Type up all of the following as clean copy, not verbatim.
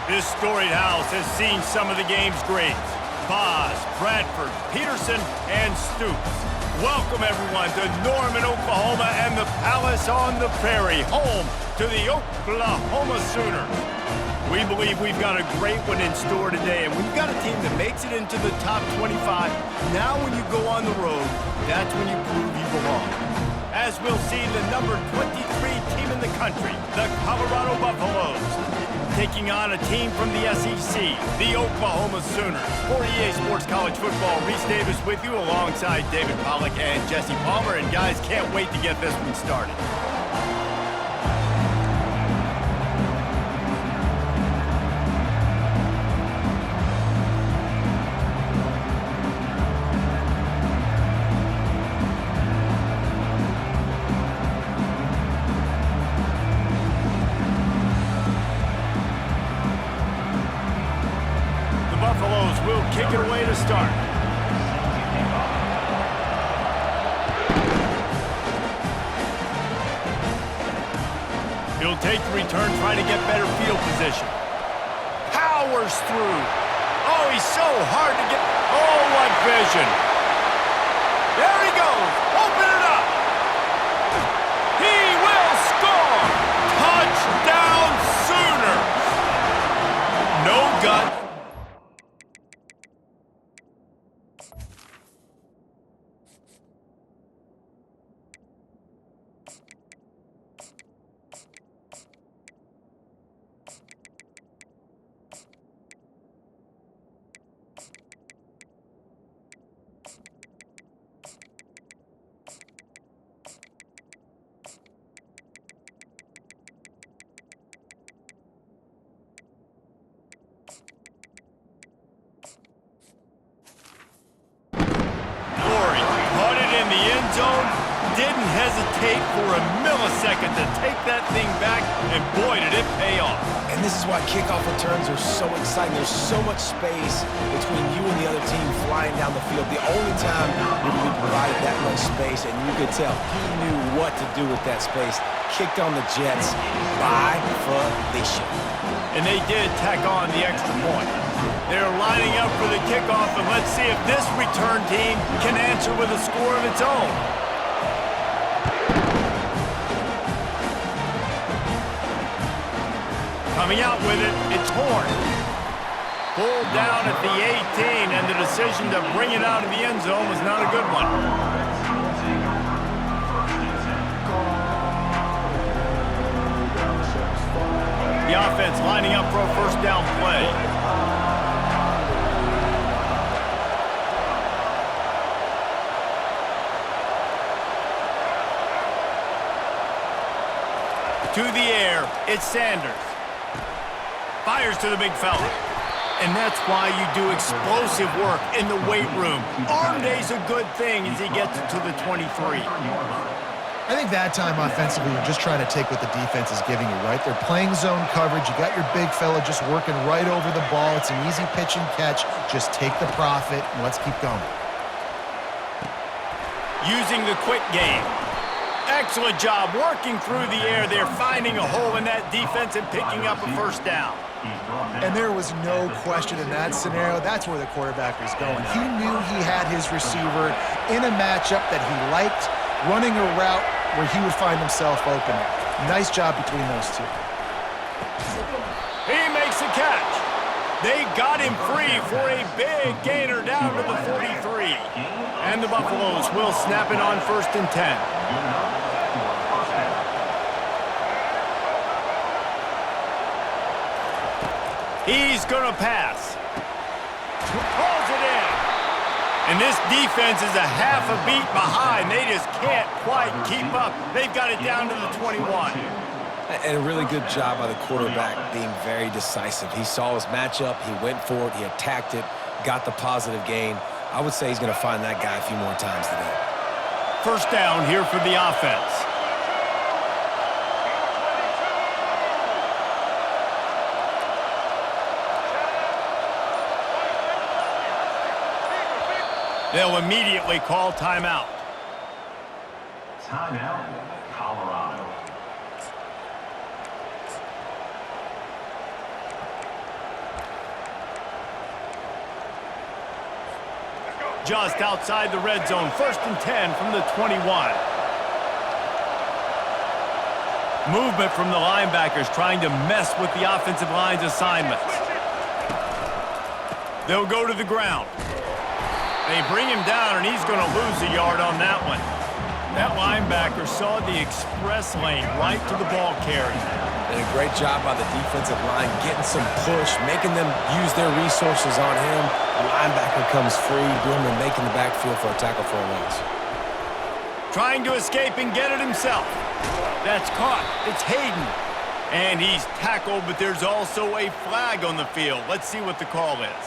This storied house has seen some of the game's greats. Boz, Bradford, Peterson, and Stoops. Welcome, everyone, to Norman, Oklahoma, and the Palace on the Prairie, home to the Oklahoma Sooners. We believe we've got a great one in store today, and we've got a team that makes it into the top 25. Now when you go on the road, that's when you prove you belong. As we'll see the number 23 team in the country, the Colorado Buffaloes, taking on a team from the SEC, the Oklahoma Sooners. For EA Sports College Football, Reese Davis with you alongside David Pollack and Jesse Palmer. And guys, can't wait to get this one started. Will kick it away to start. He'll take the return, trying to get better field position. Powers through. Oh, he's so hard to get. Oh, what vision. There he goes. Open it up. He will score. Touchdown Sooners. No gut. Didn't hesitate for a millisecond to take that thing back, and boy, did it pay off. And this is why kickoff returns are so exciting. There's so much space between you and the other team flying down the field. The only time we provided that much space, and you could tell he knew what to do with that space. Kicked on the Jets by Felicia. And they did tack on the extra point. They're lining up for the kickoff, and let's see if this return team can answer with a score of its own. Coming out with it, it's Horn. Pulled down at the 18, and the decision to bring it out of the end zone was not a good one. The offense lining up for a first down play. To the air, it's Sanders. Fires to the big fella. And that's why you do explosive work in the weight room. Arm day's a good thing as he gets it to the 23. I think that time offensively, you're just trying to take what the defense is giving you, right? They're playing zone coverage. You got your big fella just working right over the ball. It's an easy pitch and catch. Just take the profit and let's keep going. Using the quick game. Excellent job working through the air there, finding a hole in that defense and picking up a first down. And there was no question in that scenario. That's where the quarterback was going. He knew he had his receiver in a matchup that he liked, running a route where he would find himself open. Nice job between those two. He makes a catch. They got him free for a big gainer down to the 43. And the Buffaloes will snap it on 1st and 10. He's going to pass. Pulls it in. And this defense is a half a beat behind. They just can't quite keep up. They've got it down to the 21. And a really good job by the quarterback being very decisive. He saw his matchup. He went for it. He attacked it. Got the positive gain. I would say he's going to find that guy a few more times today. First down here for the offense. They'll immediately call timeout. Timeout, Colorado. just outside the red zone. 1st and 10 from the 21. Movement from the linebackers trying to mess with the offensive line's assignments. They'll go to the ground. They bring him down, and he's going to lose a yard on that one. That linebacker saw the express lane right to the ball carrier. And a great job by the defensive line, getting some push, making them use their resources on him. The linebacker comes free, boom, and making the backfield for a tackle for a loss. Trying to escape and get it himself. That's caught. It's Hayden. And he's tackled, but there's also a flag on the field. Let's see what the call is.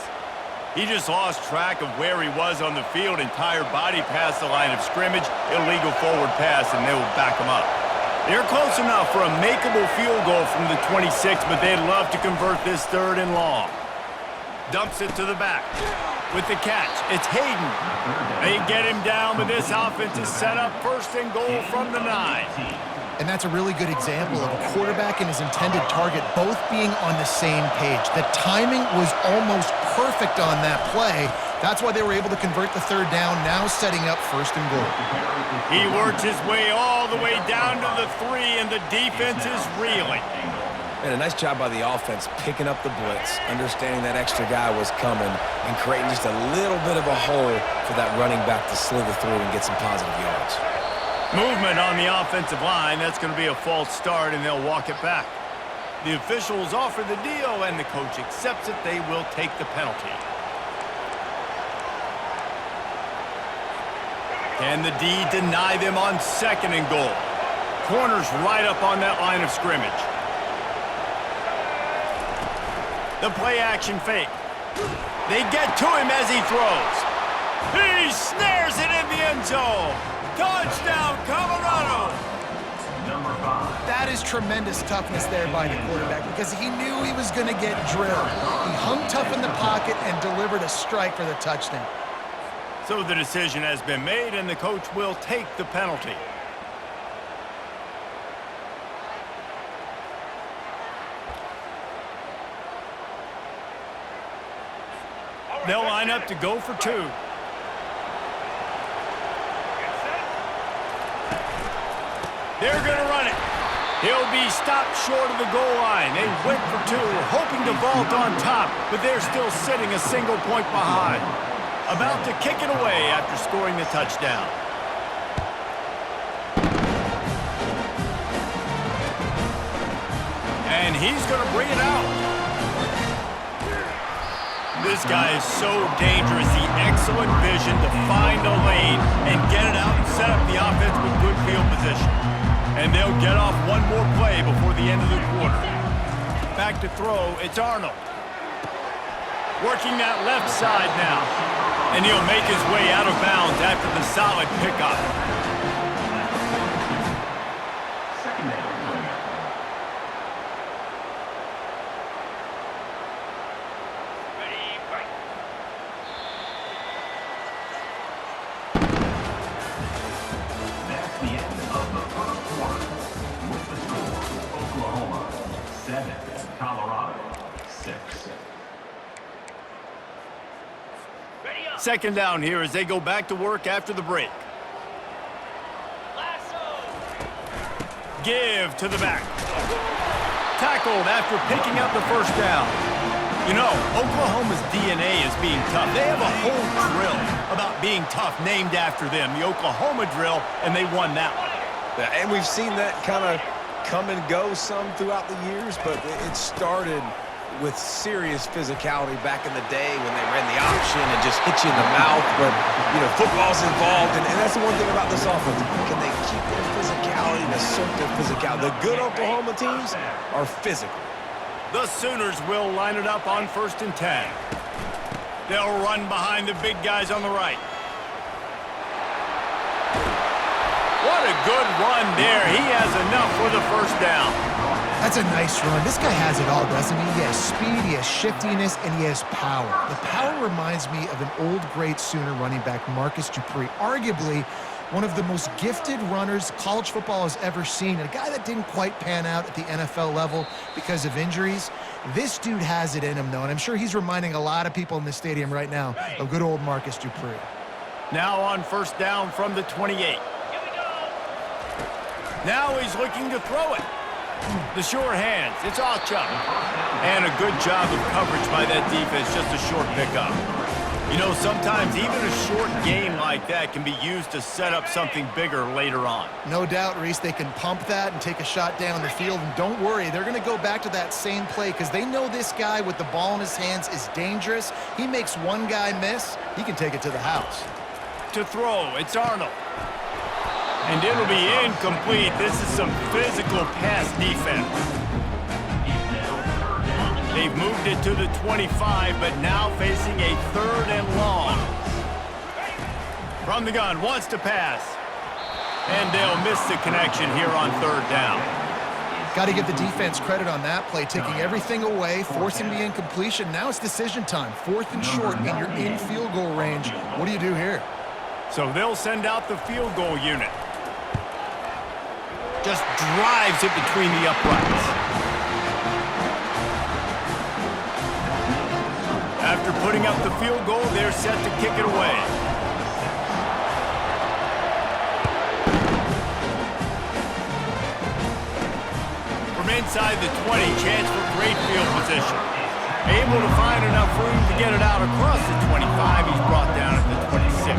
He just lost track of where he was on the field. Entire body past the line of scrimmage. Illegal forward pass, and they will back him up. They're close enough for a makeable field goal from the 26, but they'd love to convert this 3rd and long. Dumps it to the back. With the catch, it's Hayden. They get him down, but this offense is set up 1st and goal from the 9. And that's a really good example of a quarterback and his intended target both being on the same page. The timing was almost perfect on that play. That's why they were able to convert the 3rd down, now setting up 1st and goal. He works his way all the way down to the 3, and the defense is reeling. And a nice job by the offense picking up the blitz, understanding that extra guy was coming, and creating just a little bit of a hole for that running back to slither through and get some positive yards. Movement on the offensive line. That's going to be a false start, and they'll walk it back. The officials offer the deal, and the coach accepts it. They will take the penalty. Can the D deny them on 2nd and goal? Corners right up on that line of scrimmage. The play-action fake. They get to him as he throws. He snares it in the end zone. Touchdown, Colorado! That is tremendous toughness there by the quarterback because he knew he was going to get drilled. He hung tough in the pocket and delivered a strike for the touchdown. So the decision has been made, and the coach will take the penalty. They'll line up to go for 2. They're going to run it. He'll be stopped short of the goal line. They went for 2, hoping to vault on top, but they're still sitting a single point behind. About to kick it away after scoring the touchdown. And he's going to bring it out. This guy is so dangerous. The excellent vision to find a lane and get it out and set up the offense with good field position. And they'll get off one more play before the end of the quarter. Back to throw, it's Arnold. Working that left side now. And he'll make his way out of bounds after the solid pickup. Second down here as they go back to work after the break. Give to the back. Tackled after picking up the 1st down. You know, Oklahoma's DNA is being tough. They have a whole drill about being tough named after them, the Oklahoma drill, and they won that one. Yeah, and we've seen that kind of come and go some throughout the years, but it started with serious physicality back in the day when they ran the option and just hit you in the mouth. But, you know, football's involved, and that's the one thing about this offense. Can they keep their physicality and assert their physicality? The good Oklahoma teams are physical. The Sooners will line it up on 1st and 10. They'll run behind the big guys on the right. What a good run there. He has enough for the 1st down. That's a nice run. This guy has it all, doesn't he? He has speed, he has shiftiness, and he has power. The power reminds me of an old, great Sooner running back, Marcus Dupree, arguably one of the most gifted runners college football has ever seen, and a guy that didn't quite pan out at the NFL level because of injuries. This dude has it in him, though, and I'm sure he's reminding a lot of people in the stadium right now of good old Marcus Dupree. Now on first down from the 28. Now he's looking to throw it. The sure hands. It's Achane. And a good job of coverage by that defense. Just a short pickup. You know, sometimes even a short gain like that can be used to set up something bigger later on. No doubt, Reese, they can pump that and take a shot down the field. And don't worry, they're going to go back to that same play because they know this guy with the ball in his hands is dangerous. He makes one guy miss, he can take it to the house. To throw, it's Arnold. And it'll be incomplete. This is some physical pass defense. They've moved it to the 25, but now facing a 3rd and long. From the gun, wants to pass. And they'll miss the connection here on 3rd down. Got to give the defense credit on that play, taking everything away, forcing the incompletion. Now it's decision time. 4th and short, and you're in field goal range. What do you do here? So they'll send out the field goal unit. Just drives it between the uprights. After putting up the field goal, they're set to kick it away. From inside the 20, chance for great field position. Able to find enough room to get it out across the 25. He's brought down at the 26.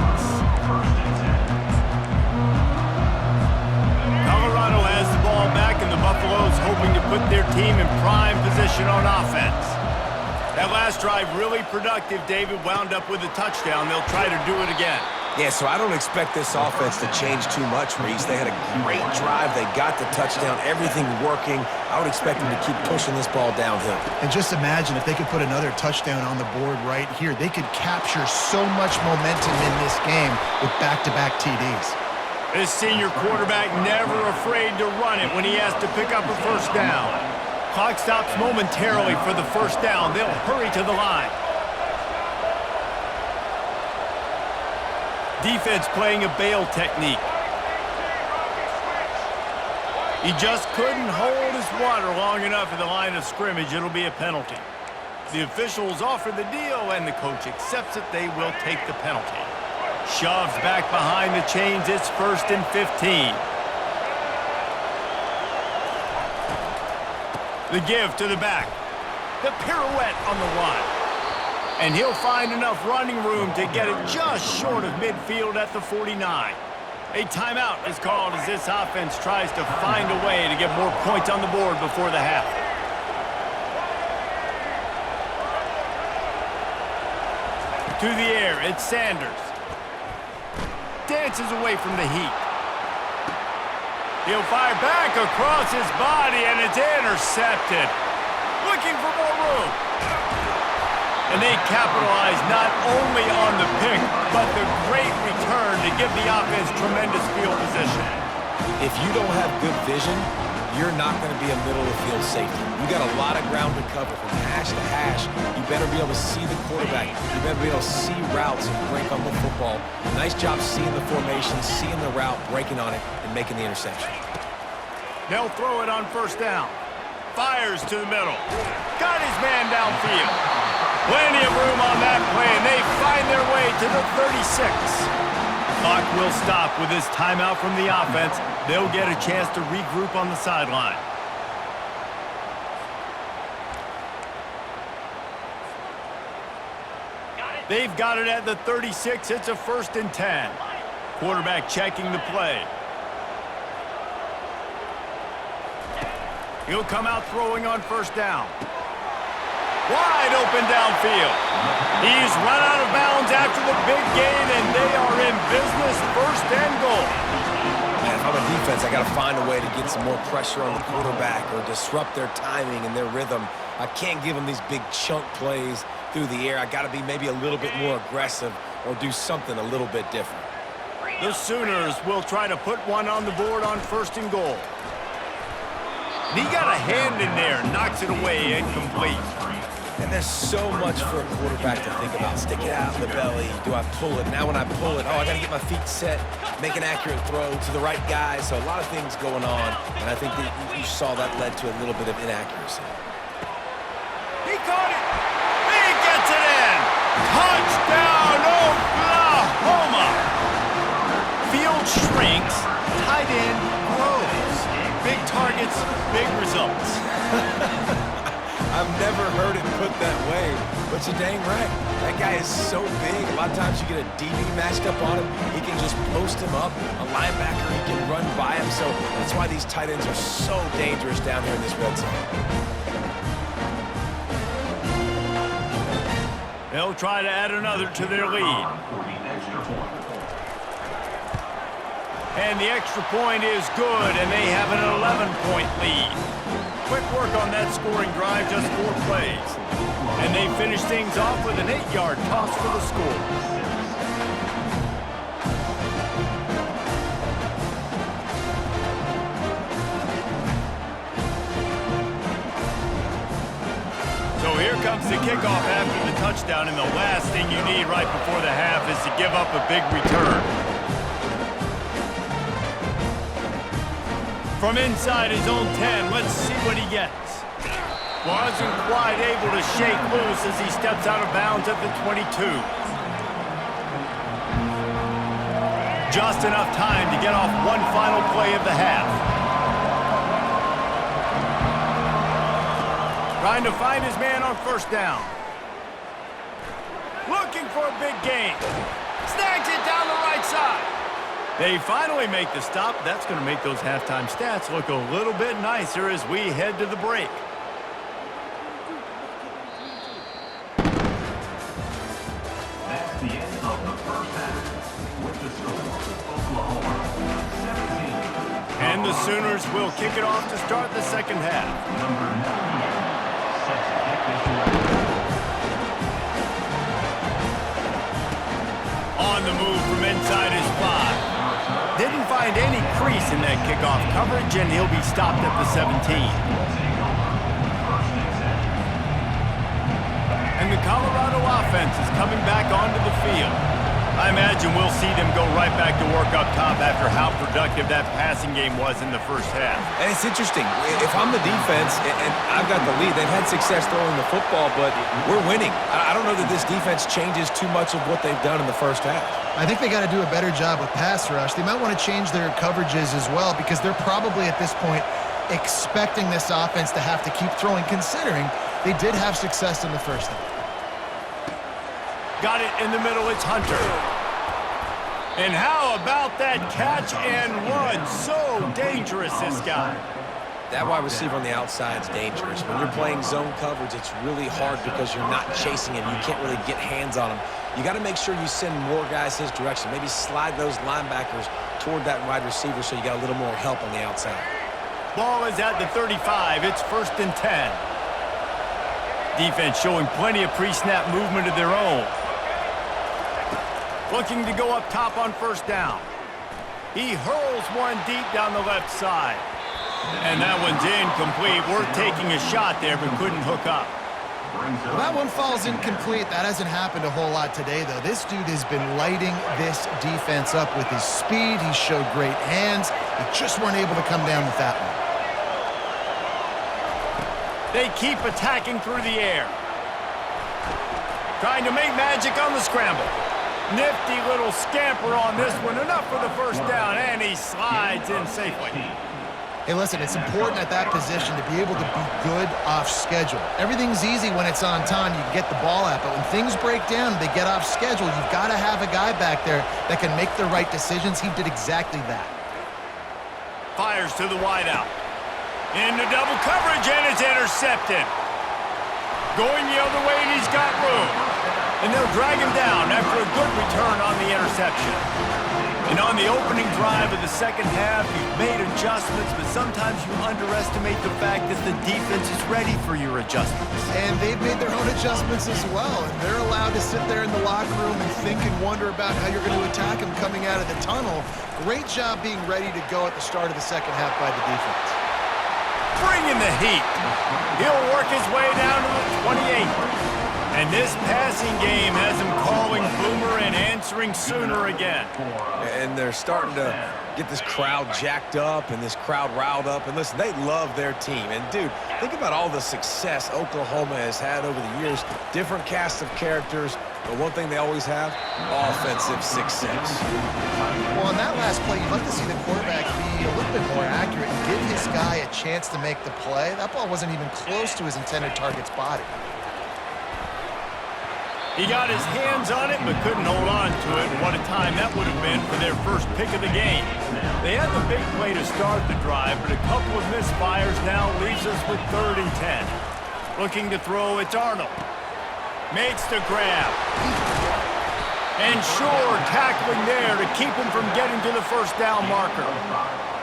Colorado has the ball back, and the Buffaloes hoping to put their team in prime position on offense. That last drive really productive. David wound up with a touchdown. They'll try to do it again. Yeah, so I don't expect this offense to change too much, Reese. They had a great drive. They got the touchdown. Everything working. I would expect them to keep pushing this ball downhill. And just imagine if they could put another touchdown on the board right here. They could capture so much momentum in this game with back-to-back TDs. This senior quarterback never afraid to run it when he has to pick up a first down. Clock stops momentarily for the first down. They'll hurry to the line. Defense playing a bail technique. He just couldn't hold his water long enough at the line of scrimmage. It'll be a penalty. The officials offer the deal, and the coach accepts it. They will take the penalty. Shoves back behind the chains. It's 1st and 15. The give to the back. The pirouette on the one. And he'll find enough running room to get it just short of midfield at the 49. A timeout is called as this offense tries to find a way to get more points on the board before the half. To the air, it's Sanders. Dances away from the heat. He'll fire back across his body, and it's intercepted. Looking for more room. And they capitalize not only on the pick, but the great return to give the offense tremendous field position. If you don't have good vision, you're not going to be a middle-of-field safety. You got a lot of ground to cover from hash to hash. You better be able to see the quarterback. You better be able to see routes and break on the football. Nice job seeing the formation, seeing the route, breaking on it, and making the interception. They'll throw it on first down. Fires to the middle. Got his man downfield. Plenty of room on that play, and they find their way to the 36. Clock will stop with this timeout from the offense. They'll get a chance to regroup on the sideline. They've got it at the 36. It's a 1st and 10. Quarterback checking the play. He'll come out throwing on first down. Wide open downfield. He's run out of bounds after the big gain, and they are in business. 1st and goal. Man, if I'm a defense, I got to find a way to get some more pressure on the quarterback or disrupt their timing and their rhythm. I can't give them these big chunk plays through the air. I got to be maybe a little bit more aggressive or do something a little bit different. The Sooners will try to put one on the board on 1st and goal. And he got a hand in there, knocks it away, incomplete. And there's so much for a quarterback to think about. Stick it out in the belly. Do I pull it? Now when I pull it, I got to get my feet set, make an accurate throw to the right guy. So a lot of things going on, and I think that you saw that led to a little bit of inaccuracy. He caught it. He gets it in. Touchdown, Oklahoma. shrinks, tight end grows. Big targets, big results. I've never heard it put that way, but you're dang right. That guy is so big. A lot of times you get a DB matched up on him. He can just post him up. A linebacker, he can run by him. So that's why these tight ends are so dangerous down here in this red zone. They'll try to add another to their lead. And the extra point is good, and they have an 11-point lead. Quick work on that scoring drive, just 4 plays. And they finish things off with an 8-yard toss for the score. So here comes the kickoff after the touchdown, and the last thing you need right before the half is to give up a big return. From inside his own 10, let's see what he gets. Wasn't quite able to shake loose as he steps out of bounds at the 22. Just enough time to get off one final play of the half. Trying to find his man on first down. Looking for a big gain. Snags it down the right side. They finally make the stop. That's going to make those halftime stats look a little bit nicer as we head to the break. That's the end of the first half. With the score, Oklahoma 17. And the Sooners will kick it off to start the second half. Number 98 sets to kick this one. On the move from inside his 5. Didn't find any crease in that kickoff coverage, and he'll be stopped at the 17. And the Colorado offense is coming back onto the field. I imagine we'll see them go right back to work up top after how productive that passing game was in the first half. And it's interesting. If I'm the defense and I've got the lead, they've had success throwing the football, but we're winning. I don't know that this defense changes too much of what they've done in the first half. I think they got to do a better job with pass rush. They might want to change their coverages as well because they're probably at this point expecting this offense to have to keep throwing, considering they did have success in the first half. Got it in the middle, it's Hunter. And how about that catch and run? So dangerous, this guy. That wide receiver on the outside is dangerous. When you're playing zone coverage, it's really hard because you're not chasing him. You can't really get hands on him. You got to make sure you send more guys his direction. Maybe slide those linebackers toward that wide receiver so you got a little more help on the outside. Ball is at the 35. It's 1st and 10. Defense showing plenty of pre-snap movement of their own. Looking to go up top on first down. He hurls one deep down the left side. And that one's incomplete. Worth taking a shot there, but couldn't hook up. Well, that one falls incomplete. That hasn't happened a whole lot today, though. This dude has been lighting this defense up with his speed. He showed great hands. They just weren't able to come down with that one. They keep attacking through the air. Trying to make magic on the scramble. Nifty little scamper on this one. Enough for the first down, and he slides in safely. Hey, listen, it's important at that position to be able to be good off schedule. Everything's easy when it's on time. You can get the ball out, but when things break down, they get off schedule. You've got to have a guy back there that can make the right decisions. He did exactly that. Fires to the wideout. Into double coverage, and it's intercepted. Going the other way, and he's got room. And they'll drag him down after a good return on the interception. And on the opening drive of the second half, you've made adjustments, but sometimes you underestimate the fact that the defense is ready for your adjustments. And they've made their own adjustments as well, and they're allowed to sit there in the locker room and think and wonder about how you're going to attack them coming out of the tunnel. Great job being ready to go at the start of the second half by the defense. Bringing the heat. He'll work his way down to the 28. And this passing game has him calling Boomer and answering Sooner again. And they're starting to get this crowd jacked up and this crowd riled up. And listen, they love their team. And, dude, think about all the success Oklahoma has had over the years. Different cast of characters, But one thing they always have, offensive success. Well, on that last play, you'd like to see the quarterback be a little bit more accurate and give his guy a chance to make the play. That ball wasn't even close to his intended target's body. He got his hands on it, but couldn't hold on to it. And what a time that would have been for their first pick of the game. They had the big play to start the drive, but a couple of misfires now leaves us with 3rd and 10. Looking to throw, it's Arnold. Makes the grab. And sure, tackling there to keep him from getting to the first down marker.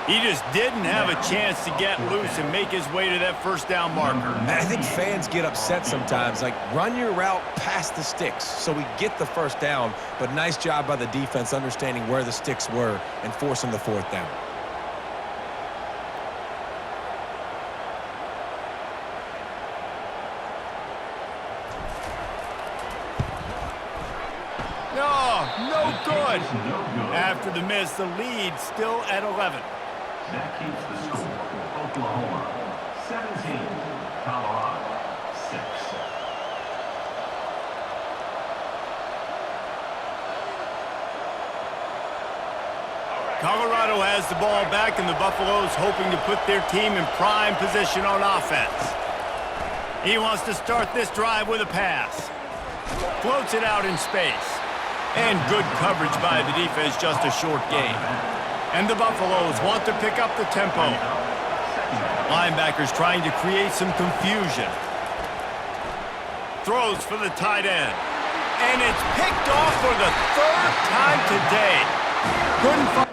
He just didn't have a chance to get loose and make his way to that first down marker. And I think fans get upset sometimes. Like, run your route past the sticks so we get the first down. But nice job by the defense understanding where the sticks were and forcing the 4th down. No good. After the miss, the lead still at 11. That keeps the score. Oklahoma 17, Colorado 6. Colorado has the ball back, and the Buffaloes hoping to put their team in prime position on offense. He wants to start this drive with a pass. Floats it out in space. And good coverage by the defense, just a short gain. And the Buffaloes want to pick up the tempo. Linebackers trying to create some confusion. Throws for the tight end. And it's picked off for the 3rd time today. Couldn't find